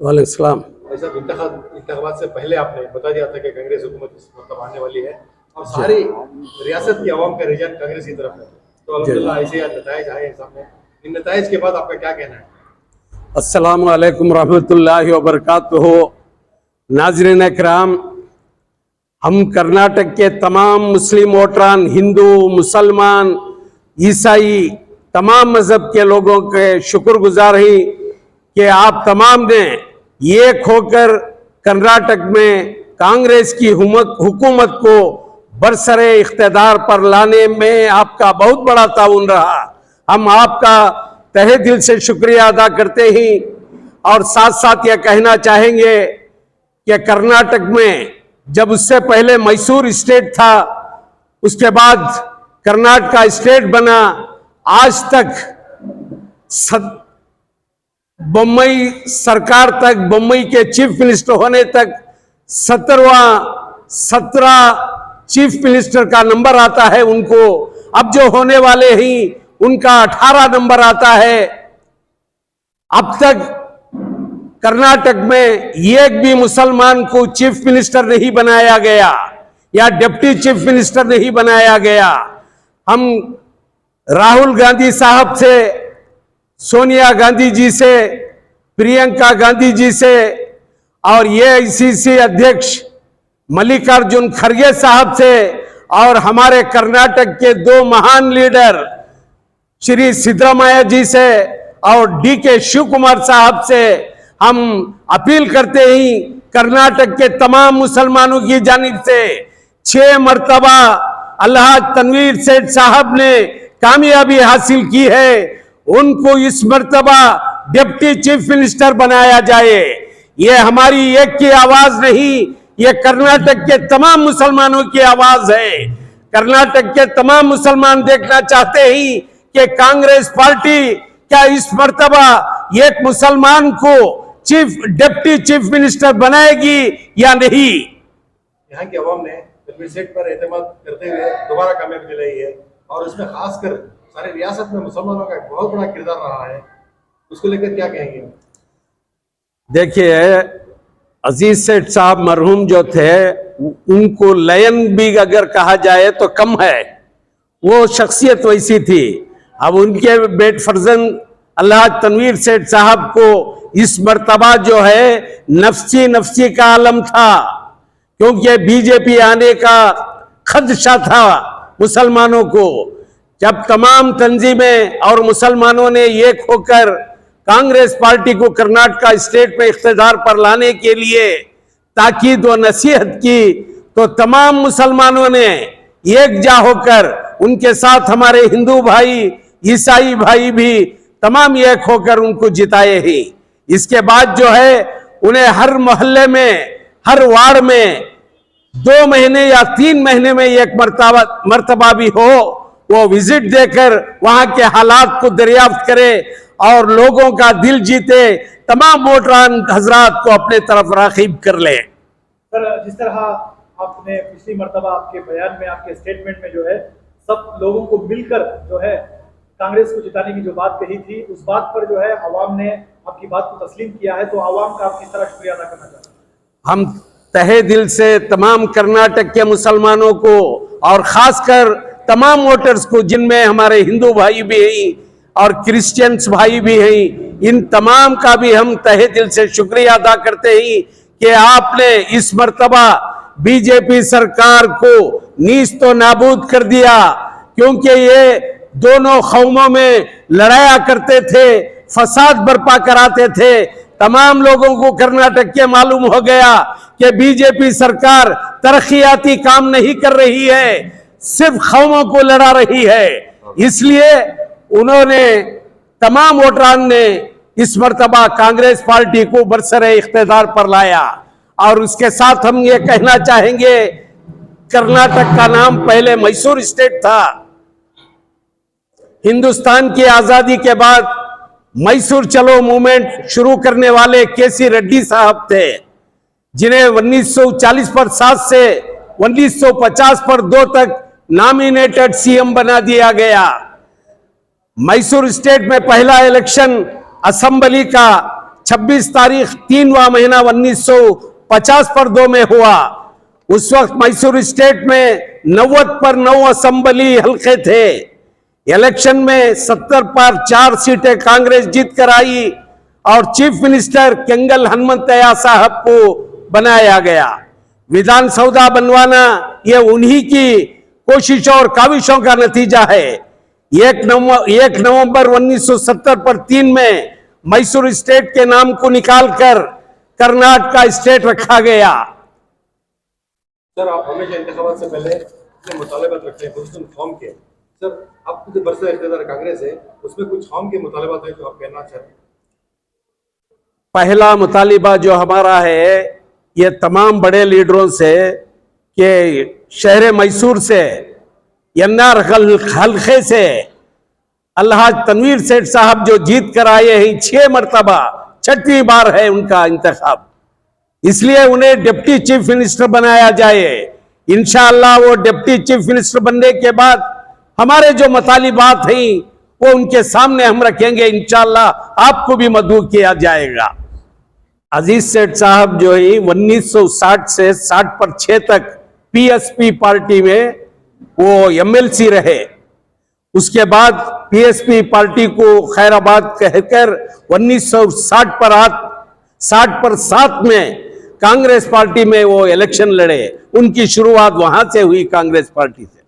वालेकुम सलाम। ऐसा इंतखाबात से पहले आपने बता दिया था कि कांग्रेस हुकूमत मतलब आने वाली है और सारी रियासत की आवाम का रुझान कांग्रेस की तरफ है, तो अल्हम्दुलिल्लाह ऐसे नताइज आए हैं सामने। इन नताइज के बाद आपका क्या कहना है? अस्सलामु अलैकुम रहमतुल्लाहि व बरकातुहू। नाज़रीन इकराम, हम कर्नाटक के तमाम मुस्लिम वोटरान, हिंदू, मुसलमान, ईसाई, तमाम मजहब के लोगों के शुक्रगुजार हैं कि आप तमाम ने एक होकर कर्नाटक में कांग्रेस की हुकूमत को बरसरे इख्तिदार पर लाने में आपका बहुत बड़ा ताउन रहा। हम आपका तहे दिल से शुक्रिया अदा करते हैं और साथ साथ यह कहना चाहेंगे कि कर्नाटक में जब उससे पहले मैसूर स्टेट था, उसके बाद कर्नाटक स्टेट बना, आज तक बम्बई सरकार तक, बम्बई के चीफ मिनिस्टर होने तक 17 चीफ मिनिस्टर का नंबर आता है उनको। अब जो होने वाले हैं उनका 18 नंबर आता है। अब तक कर्नाटक में एक भी मुसलमान को चीफ मिनिस्टर नहीं बनाया गया या डिप्टी चीफ मिनिस्टर नहीं बनाया गया। हम राहुल गांधी साहब से, सोनिया गांधी जी से, प्रियंका गांधी जी से और एआईसीसी अध्यक्ष मल्लिकार्जुन खड़गे साहब से और हमारे कर्नाटक के दो महान लीडर श्री सिद्धरामैया जी से और डीके शिव कुमार साहब से हम अपील करते हैं, कर्नाटक के तमाम मुसलमानों की जानिब से 6 मरतबा अल्लाह तनवीर सेठ साहब ने कामयाबी हासिल की है, उनको इस मर्तबा डिप्टी चीफ मिनिस्टर बनाया जाए। ये हमारी एक की आवाज नहीं, ये कर्नाटक के तमाम मुसलमानों की आवाज है। कर्नाटक के तमाम मुसलमान देखना चाहते हैं कि कांग्रेस पार्टी क्या इस मर्तबा एक मुसलमान को डिप्टी चीफ मिनिस्टर बनाएगी या नहीं। यहाँ की आवाम ने तनवीर सेठ पर एतमाद करते हुए दोबारा कामयाबी दिलाई है और उसमें खासकर सारी रियासत में मुसलमानों का एक बहुत बड़ा किरदार रहा है, उसको लेकर क्या कहेंगे? देखिए, अजीज सेठ साहब मरहूम जो थे, उनको लयन भी अगर कहा जाए तो कम है, वो शख्सियत वैसी थी। अब उनके बेट फर्जन अल्लाह तनवीर सेठ साहब को इस मर्तबा जो है नफ्सी का आलम था, क्योंकि बीजेपी आने का खदशा था मुसलमानों को। जब तमाम तंजीमें और मुसलमानों ने एक होकर कांग्रेस पार्टी को कर्नाटक स्टेट में इख्तिदार पर लाने के लिए ताकीद व नसीहत की, तो तमाम मुसलमानों ने एकजा होकर, उनके साथ हमारे हिंदू भाई, ईसाई भाई भी तमाम एक होकर उनको जिताए हैं। इसके बाद जो है उन्हें हर मोहल्ले में, हर वार्ड में 2 महीने या 3 महीने में एक मर्तबा भी हो, वो विजिट देकर वहां के हालात को दरियाफ्त करे और लोगों का दिल जीते, तमाम वोटरान हजरात को अपने तरफ राग़िब कर ले। सर, जिस तरह आपने पिछली मर्तबा आपके बयान में, आपके स्टेटमेंट में जो है सब लोगों को मिलकर जो है कांग्रेस को जिताने की जो बात कही थी, उस बात पर जो है अवाम ने आपकी बात को तस्लीम किया है, तो अवाम का आप किस तरह शुक्रिया अदा करना चाहते हैं? हम तहे दिल से तमाम कर्नाटक के मुसलमानों को और खासकर तमाम वोटर्स को, जिनमें हमारे हिंदू भाई भी हैं और क्रिश्चियंस भाई भी हैं, इन तमाम का भी हम तहे दिल से शुक्रिया अदा करते हैं कि आपने इस मर्तबा बीजेपी सरकार को नीज तो नाबूद कर दिया, क्योंकि ये दोनों कौमों में लड़ाया करते थे, फसाद बर्पा कराते थे। तमाम लोगों को कर्नाटक के मालूम हो गया कि बीजेपी सरकार तरक्याती काम नहीं कर रही है, सिर्फ कौमों को लड़ा रही है। इसलिए उन्होंने, तमाम वोटरान ने इस मर्तबा कांग्रेस पार्टी को बरसरे इख्तिदार पर लाया। और उसके साथ हम ये कहना चाहेंगे, कर्नाटक का नाम पहले मैसूर स्टेट था। हिंदुस्तान की आजादी के बाद मैसूर चलो मूवमेंट शुरू करने वाले केसी रेड्डी साहब थे, जिन्हें 1940 पर 7 से 1950 पर 2 तक नॉमिनेटेड सीएम बना दिया गया। मैसूर स्टेट में पहला इलेक्शन असेंबली का 26 तारीख 3वां महीना 1950 पर 2 में हुआ। उस वक्त मैसूर स्टेट में 90 पर 9 असेंबली हल्के थे। इलेक्शन में 70 पर 4 सीटें कांग्रेस जीत कर आई और चीफ मिनिस्टर केंगल हनुमंतैया साहब को बनाया गया। विधानसभा बनवाना यह उन्हीं की कोशिशों और काविशों का नतीजा है। 1 नवंबर 1970 पर 3 में मैसूर स्टेट के नाम को निकालकर कर्नाटक का स्टेट रखा गया। सर, आप हमेशा इंतखाबात से पहले अपने मुतालबात रखते हैं, कुछ फॉर्म के। सर, अब जो बरसा इख्तियार कांग्रेस है, उसमें कुछ फॉर्म के मुतालबात है जो आप कहना चाहते हैं? पहला मुतालिबा जो हमारा है, ये तमाम बड़े लीडरों से कि शहर मैसूर से यन्नार हल्के से अलहाज तनवीर सेठ साहब जो जीत कर आए हैं 6 मरतबा, 6वीं बार है उनका इंतखाब, इसलिए उन्हें डिप्टी चीफ मिनिस्टर बनाया जाए। इंशाअल्लाह वो डिप्टी चीफ मिनिस्टर बनने के बाद हमारे जो मुतालिबात हैं वो उनके सामने हम रखेंगे। इंशाअल्लाह आपको भी मदऊ किया जाएगा। अजीज सेठ साहब जो है 1960 से 60 पर 6 तक पीएसपी पार्टी में वो एमएलसी रहे। उसके बाद पीएसपी पार्टी को खैराबाद कहकर 1960 पर 7 में कांग्रेस पार्टी में वो इलेक्शन लड़े। उनकी शुरुआत वहां से हुई, कांग्रेस पार्टी से।